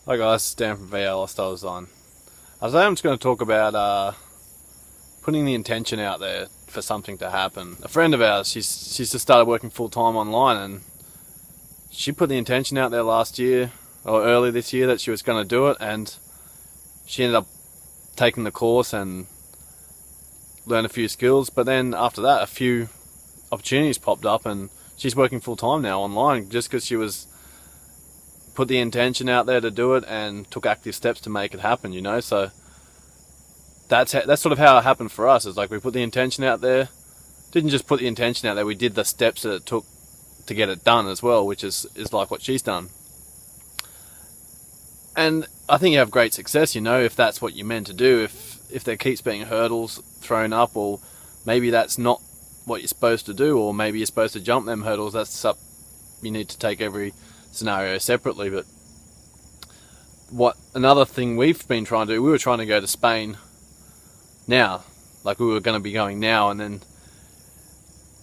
Hi guys, it's Dan from VL Style Design. Today I'm just going to talk about putting the intention out there for something to happen. A friend of ours, she's just started working full time online, and she put the intention out there last year or early this year that she was going to do it, and she ended up taking the course and learned a few skills. But then after that, a few opportunities popped up, and she's working full time now online just because she was put the intention out there to do it and took active steps to make it happen, you know. So that's sort of how it happened for us. It's like we put the intention out there, didn't just put the intention out there, we did the steps that it took to get it done as well, which is like what she's done. And I think you have great success, you know, if that's what you're meant to do. If there keeps being hurdles thrown up, or maybe that's not what you're supposed to do, or maybe you're supposed to jump them hurdles, that's up. You need to take every scenario separately. But what another thing we've been trying to do, we were trying to go to Spain now, like we were going to be going now, and then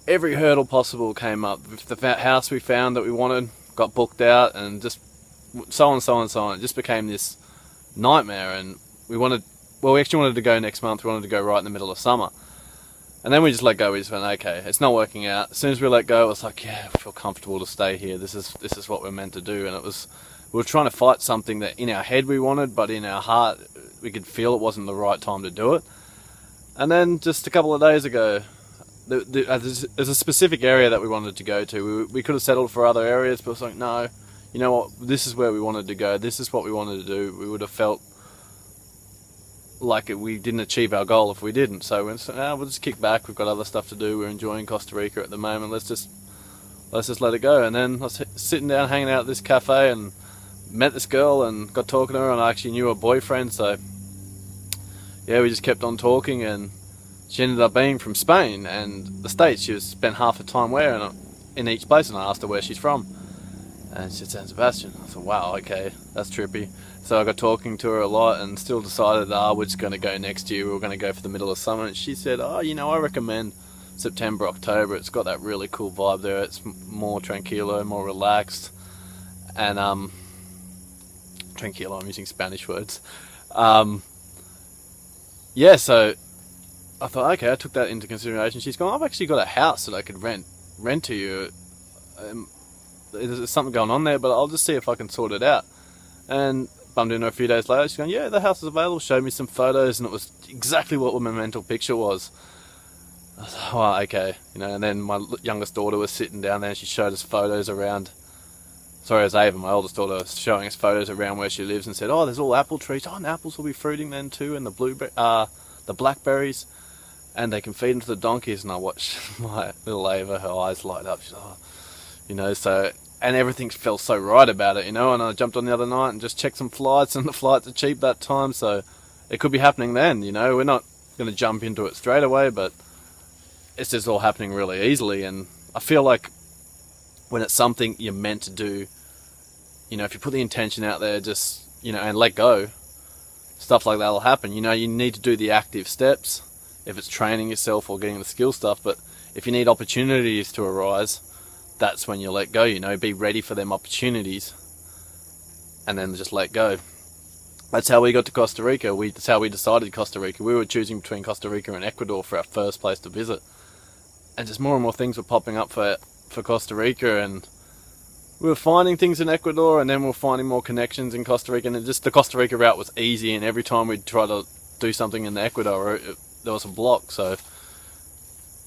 every hurdle possible came up. The house we found that we wanted got booked out, and just so on, so on, so on. It just became this nightmare, and we actually wanted to go next month. We wanted to go right in the middle of summer. And then we just let go. We just went, okay, it's not working out. As soon as we let go, it was like, yeah, I feel comfortable to stay here. This is what we're meant to do. And we were trying to fight something that in our head we wanted, but in our heart we could feel it wasn't the right time to do it. And then just a couple of days ago, there's a specific area that we wanted to go to. We could have settled for other areas, but it was like, no, you know what? This is where we wanted to go. This is what we wanted to do. We would have felt like we didn't achieve our goal if we didn't. So we'll just kick back. We've got other stuff to do. We're enjoying Costa Rica at the moment. Let's just let it go. And then I was sitting down, hanging out at this cafe, and met this girl and got talking to her. And I actually knew her boyfriend. So yeah, we just kept on talking, and she ended up being from Spain and the States. She spent half her time in each place, and I asked her where she's from, and she said San Sebastian. I thought, wow, okay, that's trippy. So I got talking to her a lot, and still decided, we're just going to go next year. We were going to go for the middle of summer. And she said, I recommend September, October. It's got that really cool vibe there. It's more tranquilo, more relaxed. And, tranquilo, I'm using Spanish words. Yeah, so I thought, okay, I took that into consideration. She's gone, I've actually got a house that I could rent to you. There's something going on there, but I'll just see if I can sort it out. And bumped into her a few days later. She's going, yeah, the house is available. Showed me some photos, and it was exactly what my mental picture was. I was like, oh, okay. And then my youngest daughter was sitting down there, and she showed us photos around. Sorry, it was Ava, my oldest daughter, was showing us photos around where she lives, and said, oh, there's all apple trees. Oh, and apples will be fruiting then too, and the blackberries, and they can feed them to the donkeys. And I watched my little Ava, her eyes light up. She's like, so... And everything felt so right about it, and I jumped on the other night and just checked some flights, and the flights are cheap that time, so it could be happening then, We're not going to jump into it straight away, but it's just all happening really easily. And I feel like when it's something you're meant to do, if you put the intention out there, just, and let go, stuff like that will happen. You need to do the active steps, if it's training yourself or getting the skill stuff, but if you need opportunities to arise, that's when you let go, be ready for them opportunities, and then just let go. That's how we got to Costa Rica. That's how we decided Costa Rica. We were choosing between Costa Rica and Ecuador for our first place to visit, and just more and more things were popping up for Costa Rica, and we were finding things in Ecuador, and then we were finding more connections in Costa Rica, and just the Costa Rica route was easy, and every time we'd try to do something in the Ecuador route, there was a block, so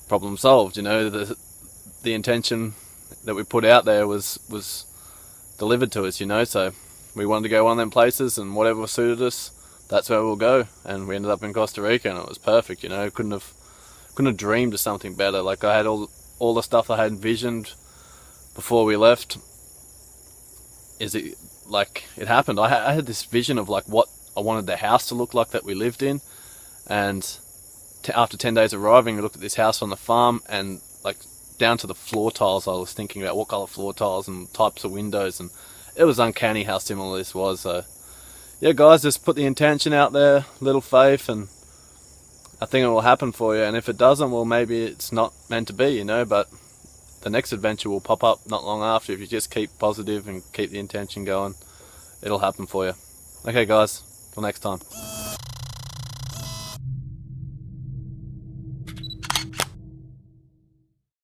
problem solved. The intention that we put out there was delivered to us, so we wanted to go one of them places, and whatever suited us, that's where we'll go. And we ended up in Costa Rica, and it was perfect. Couldn't have dreamed of something better. Like, I had all the stuff I had envisioned before we left. It happened. I had this vision of like what I wanted the house to look like that we lived in, and after 10 days arriving, we looked at this house on the farm, and like down to the floor tiles, I was thinking about what colour floor tiles and types of windows, and it was uncanny how similar this was. So yeah, guys, just put the intention out there, little faith, and I think it will happen for you. And if it doesn't, well, maybe it's not meant to be, but the next adventure will pop up not long after if you just keep positive and keep the intention going. it'll happen for you. Okay, guys. Till next time.